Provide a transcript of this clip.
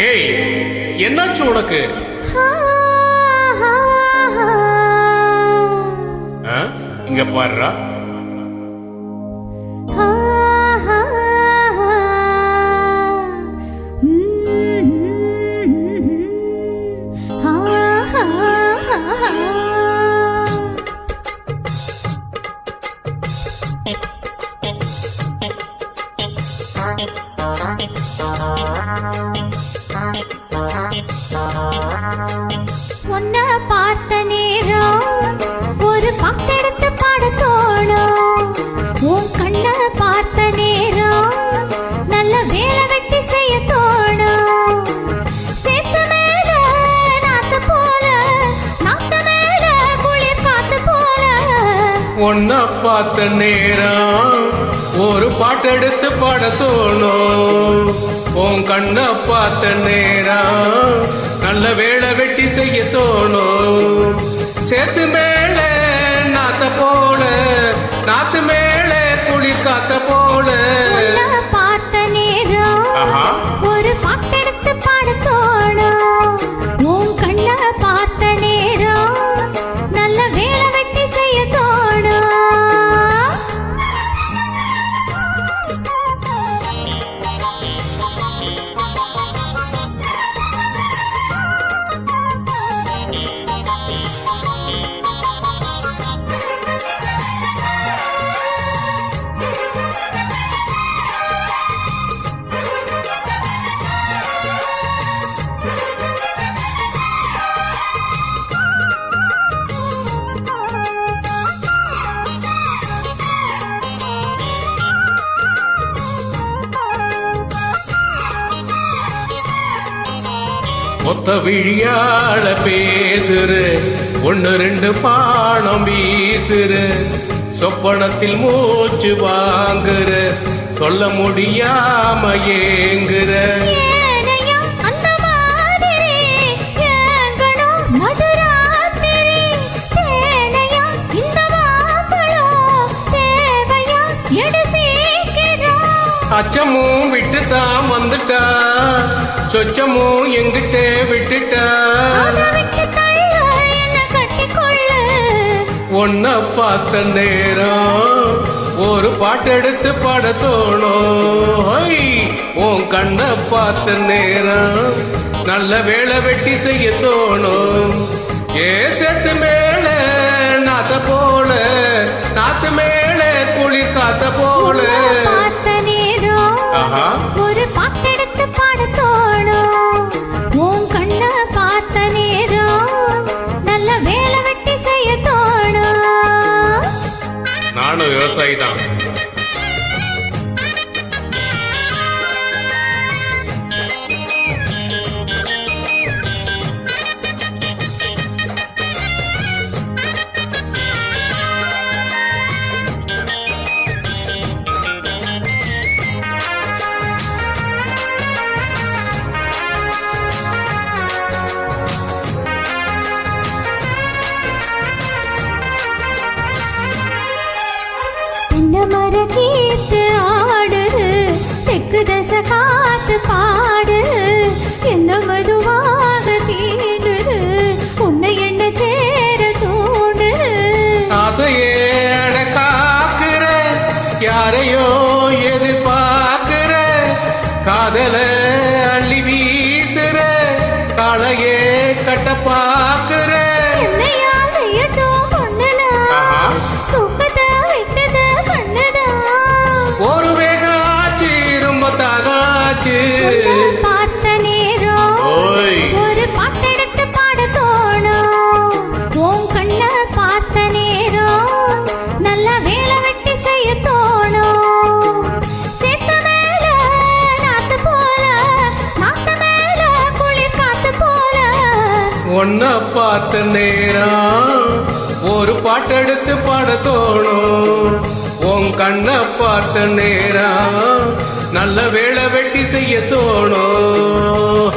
ஏய், என்னாச்சு உனக்கு? இங்க பாருடா. உன்ன பார்த்த நேரம் ஒரு பாட்டெடுத்து பாட தோணும். உன் கண்ண பார்த்த நேரம் நல்ல வேலை வெட்டி செய்ய தோணும். சேத்து மேல நாத்து போல, நாத்து மேல குளிர் காத்து போல. உன்ன பார்த்த நேரம் ஒரு பாட்டெடுத்து பாட தோணும். உன் கண்ண பார்த்த நேரம் நல்ல வேலை வெட்டி செய்ய தோணும். சேத்து மேல நாத்த போல, நாத்து மேல குளிர் காத்த போல. பார்த்த நேரம் ஒரு பாட்டெடுத்து பாட தோணும். உன் கண்ண பார்த்த நேரம் நல்ல வேலை வெட்டி செய்ய தோணும். ஒத்த விழியாள பேசுற, ஒன்னு ரெண்டு பானம் வீசுற, சொப்பனத்தில் மூச்சு வாங்குற, சொல்ல முடியாம ஏங்குற. அச்சமும் விட்டுதான் வந்துட்டா, சொச்சமும் எங்கிட்ட விட்டுட்டா. உன்ன பார்த்த நேரம் ஒரு பாட்டெடுத்து பாட தோணும். உன் கண்ண பார்த்த நேரம் நல்ல வேலை வெட்டி செய்ய தோணும். ஏ சேத்து மேல நாத்த போல, நாத்து மேல குளிர் காத்த போல. ஒரு பாட்டெடுத்து பாட தோணும். உன் கண்ண பார்த்த நேரம் நல்ல வேலை வெட்டி செய்ய தோணும். நானும் விவசாயி தான். மர கீத்து ஆடுது, தெற்கு தசை காத்து பாடு, என்ன மதுவாக தீண்டுது, உன்னை என்ன சேர தோணுது. ஆசையே அட காக்குற, யாரையோ எதிர்பார்க்கிற, காதல அள்ளி வீசுற, காளையே கட்ட பாக்குற. ஒரு வேகாச்சு ரொம்ப தாகாச்சு. பார்த்த நேரம் ஒரு பாட்டெடுத்து பாட தோணும். உன் கண்ண பார்த்த நேரம் நல்ல வேலை வெட்டி செய்ய தோணும். சேத்து மேல நாத்து போல, நாத்து மேல குளிர் காத்து போல. உன்ன பார்த்த நேரம் ஒரு பாட்டெடுத்து பாட தோணும். உன் கண்ண பார்த்த நேரம் நல்ல வேலை வெட்டி செய்ய தோணும்.